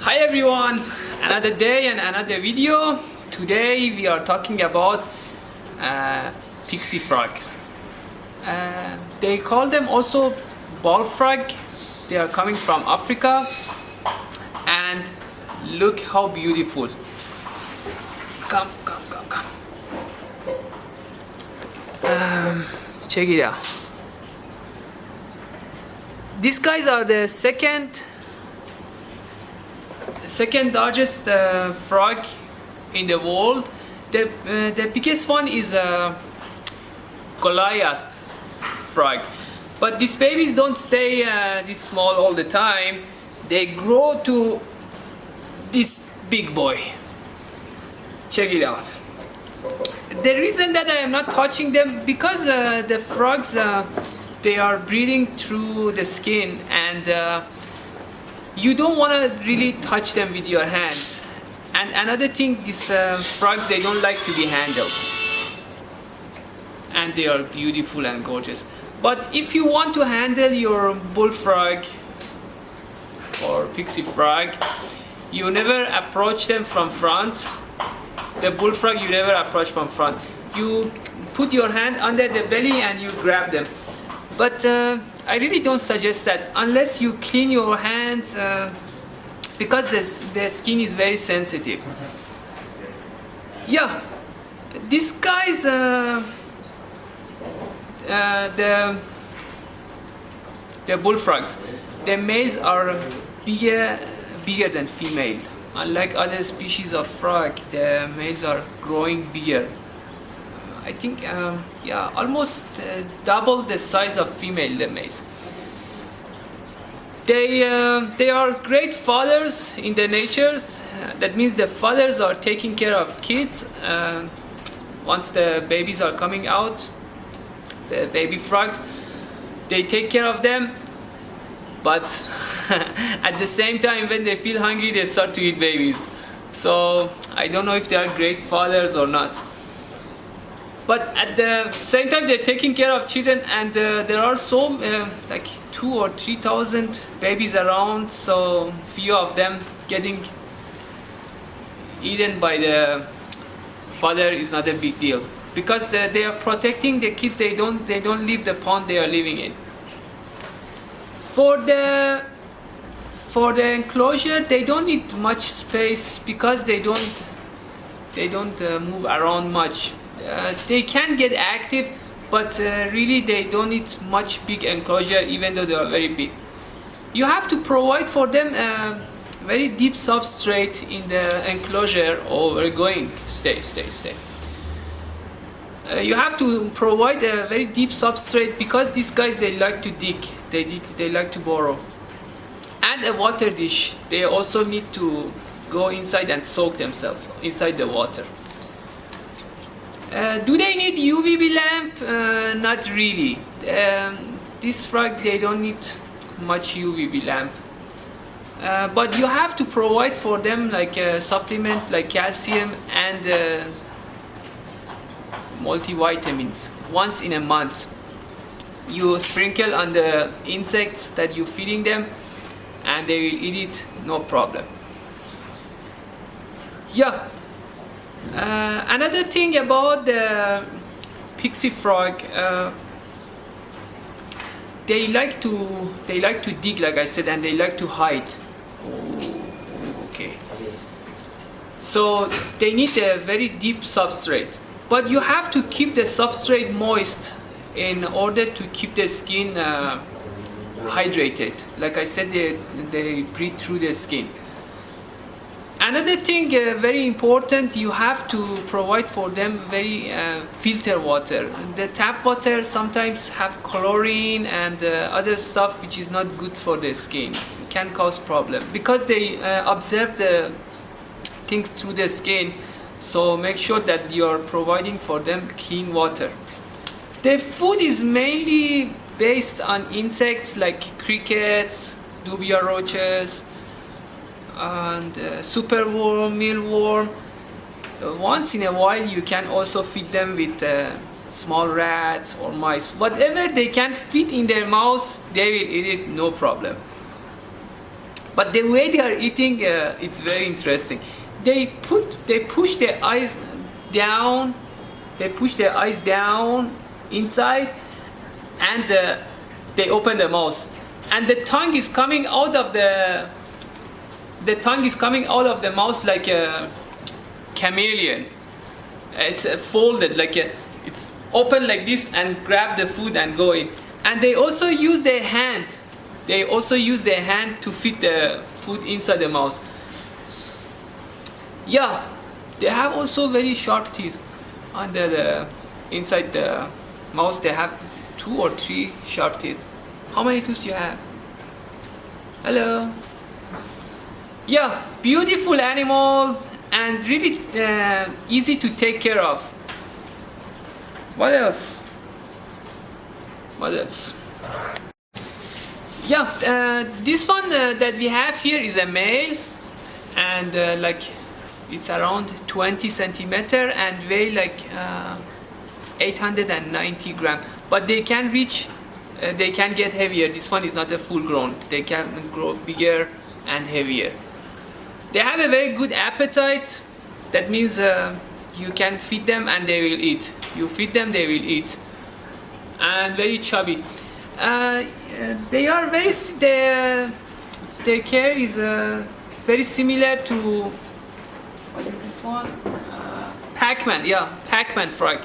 Hi everyone, another day and another video. Today we are talking about Pixie frogs. They call them also bullfrog. They are coming from Africa, and look how beautiful. Come. Check it out. These guys are the second largest frog in the world. The biggest one is Goliath frog, but these babies don't stay this small all the time. They grow to this big boy. Check it out. The reason that I am not touching them, because the frogs they are breathing through the skin, and you don't want to really touch them with your hands. And another thing, these frogs, they don't like to be handled, and they are beautiful and gorgeous. But if you want to handle your bullfrog or pixie frog, you never approach them from front. The bullfrog you never approach from front. You put your hand under the belly and you grab them. But I really don't suggest that unless you clean your hands, because the skin is very sensitive. Yeah, these guys, the bullfrogs, the males are bigger than female. Unlike other species of frog, the males are growing bigger. I think, yeah, almost double the size of female, the males. They are great fathers in the natures. That means the fathers are taking care of kids. Once the babies are coming out, the baby frogs, they take care of them. But at the same time, when they feel hungry, they start to eat babies. So I don't know if they are great fathers or not. But at the same time, they're taking care of children, and there are so like 2,000 or 3,000 babies around. So few of them getting eaten by the father is not a big deal, because they are protecting the kids. They don't leave the pond they are living in. For the enclosure, they don't need much space because they don't move around much. They can get active, but really they don't need much big enclosure, even though they are very big. You have to provide for them a very deep substrate in the enclosure. Oh, we're going. Stay. You have to provide a very deep substrate, because these guys, they like to dig. They like to burrow. And a water dish. They also need to go inside and soak themselves inside the water. Do they need UVB lamp? Not really. This frog, they don't need much UVB lamp. But you have to provide for them like a supplement like calcium and multivitamins once in a month. You sprinkle on the insects that you're feeding them, and they will eat it, no problem. Yeah. Another thing about the pixie frog, they like to dig, like I said, and they like to hide. Okay. So they need a very deep substrate, but you have to keep the substrate moist in order to keep the skin hydrated. Like I said, they breathe through the skin. Another thing very important, you have to provide for them very filter water. The tap water sometimes have chlorine and other stuff which is not good for the skin. It can cause problem because they observe the things through the skin. So make sure that you are providing for them clean water. The food is mainly based on insects like crickets, dubia roaches, and superworm, mealworm. Once in a while you can also feed them with small rats or mice. Whatever they can fit in their mouths, they will eat it, no problem. But the way they are eating, it's very interesting. They push their eyes down. They push their eyes down inside, and they open the mouth, and the tongue is coming out of the mouth like a chameleon. It's folded like it's open like this and grab the food and go in. And they also use their hand. They also use their hand to fit the food inside the mouth. Yeah, they have also very sharp teeth under the inside the mouth. They have 2 or 3 sharp teeth. How many teeth you have? Hello. Yeah, beautiful animal and really easy to take care of. What else? What else? Yeah, this one that we have here is a male, and like it's around 20 centimeter and weigh like 890 gram. But they can reach, they can get heavier. This one is not a full grown. They can grow bigger and heavier. They have a very good appetite. That means you can feed them and they will eat. You feed them, they will eat. And very chubby. They are very. Their care is very similar to, what is this one? Pac-man. Yeah, pac-man frog.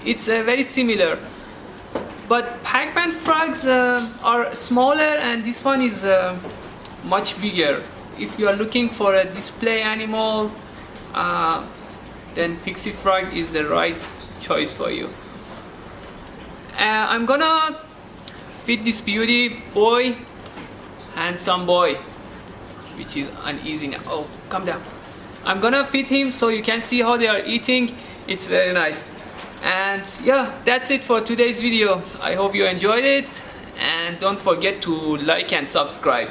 It's very similar. But pac-man frogs are smaller, and this one is much bigger. If you are looking for a display animal, then Pixie frog is the right choice for you. I'm gonna feed this beauty boy, handsome boy, which is uneasy now. Oh, come down. I'm gonna feed him so you can see how they are eating. It's very nice. And yeah, that's it for today's video. I hope you enjoyed it, and don't forget to like and subscribe.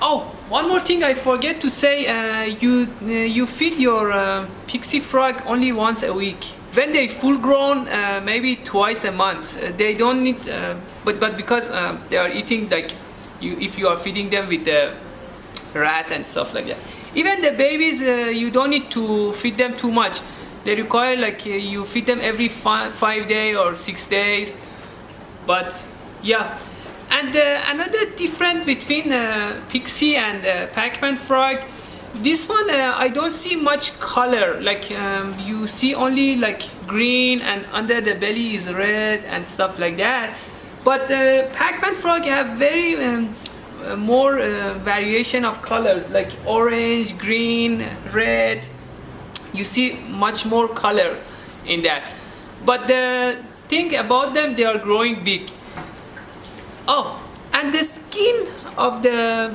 Oh, one more thing I forget to say, you feed your Pixie frog only once a week. When they full grown, maybe twice a month. They don't need, but because they are eating like if you are feeding them with the rat and stuff like that. Even the babies, you don't need to feed them too much. They require like you feed them every 5 days or 6 days. But yeah. And another difference between Pixie and pac-man frog, this one I don't see much color. Like you see only like green, and under the belly is red and stuff like that. But pac-man frog have very more variation of colors, like orange, green, red. You see much more color in that. But the thing about them, they are growing big. Oh, and the skin of the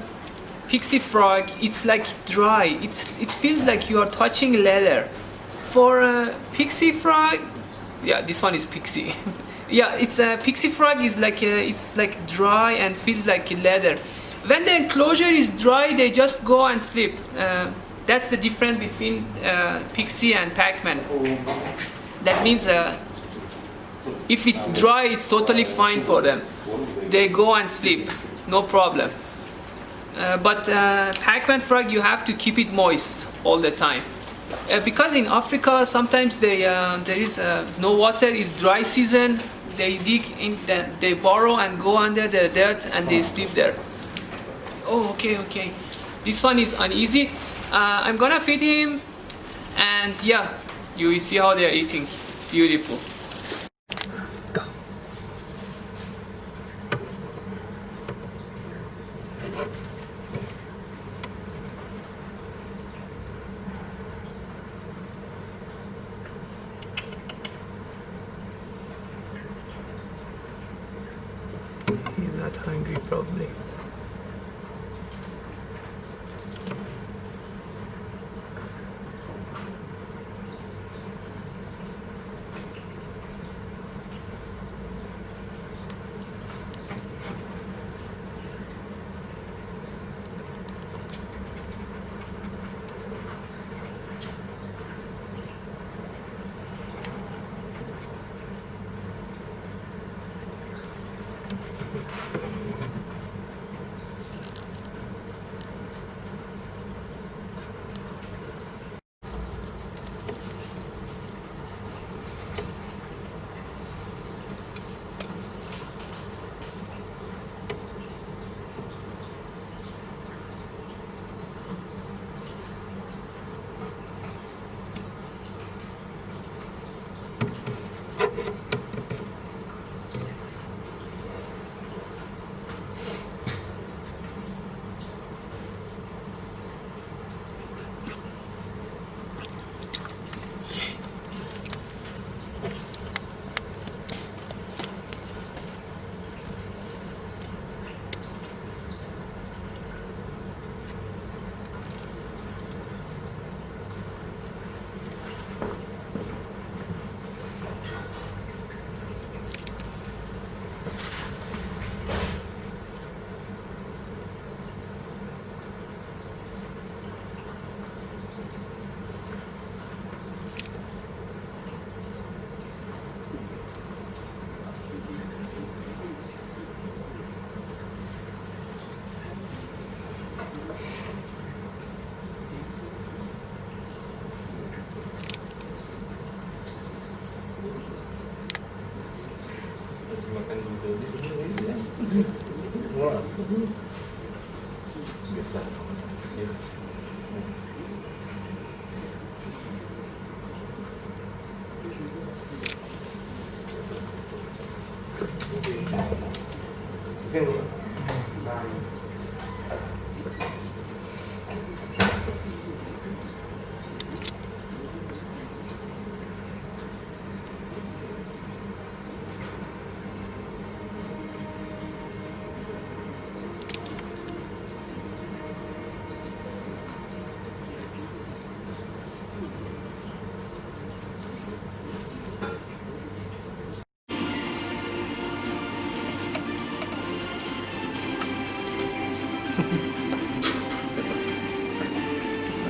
Pixie frog, it's like dry. It feels like you are touching leather. For Pixie frog, yeah, this one is Pixie. Yeah, it's a Pixie frog is like it's like dry and feels like leather. When the enclosure is dry, they just go and sleep. That's the difference between Pixie and pac-man. That means if it's dry, it's totally fine for them. They go and sleep, no problem. But pac-man frog, you have to keep it moist all the time. Because in Africa, sometimes there is no water, it's dry season. They dig in, they burrow and go under the dirt and they sleep there. Oh, okay. This one is uneasy. I'm gonna feed him, and yeah, you will see how they are eating. Beautiful. Go. He's not hungry, probably.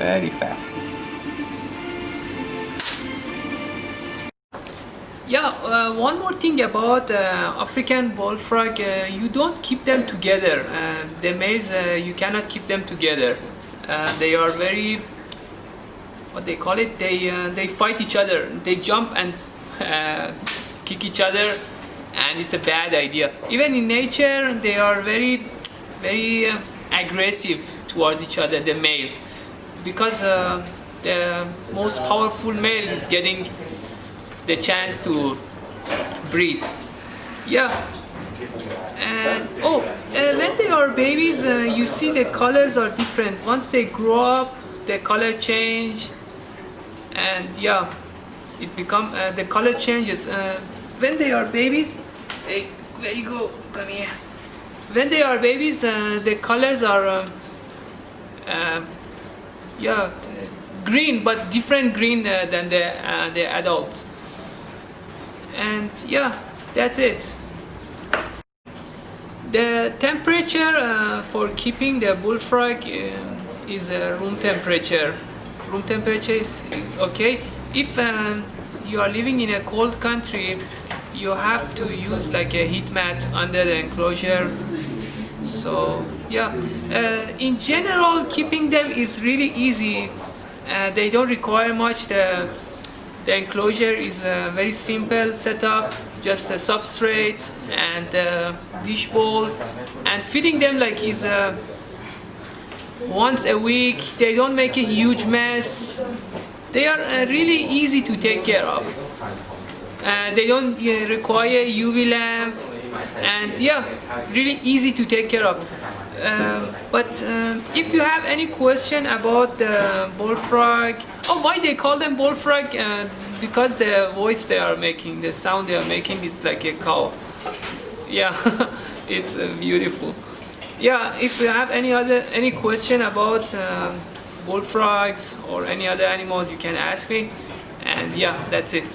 Very fast. Yeah, one more thing about African bullfrog, you don't keep them together. The males, you cannot keep them together. They are very, what they call it, they fight each other. They jump and kick each other, and it's a bad idea. Even in nature, they are very aggressive towards each other, the males, because the most powerful male is getting the chance to breed. Yeah. And when they are babies, you see the colors are different. Once they grow up, the color change, and yeah, it become the color changes. When they are babies, hey, where you go? Come here. When they are babies, the colors are yeah, green, but different green than the adults. And yeah, that's it. The temperature for keeping the bullfrog is room temperature. Room temperature is okay. If you are living in a cold country, you have to use like a heat mat under the enclosure. So yeah, in general, keeping them is really easy. They don't require much. The enclosure is a very simple setup, just a substrate and a dish bowl, and feeding them like is once a week. They don't make a huge mess. They are really easy to take care of. They don't require UV lamp, and yeah, really easy to take care of. But if you have any question about the bullfrog, why they call them bullfrog? Because the voice they are making, the sound they are making, it's like a cow. Yeah, it's beautiful. Yeah, if you have any question about bullfrogs or any other animals, you can ask me. And yeah, that's it.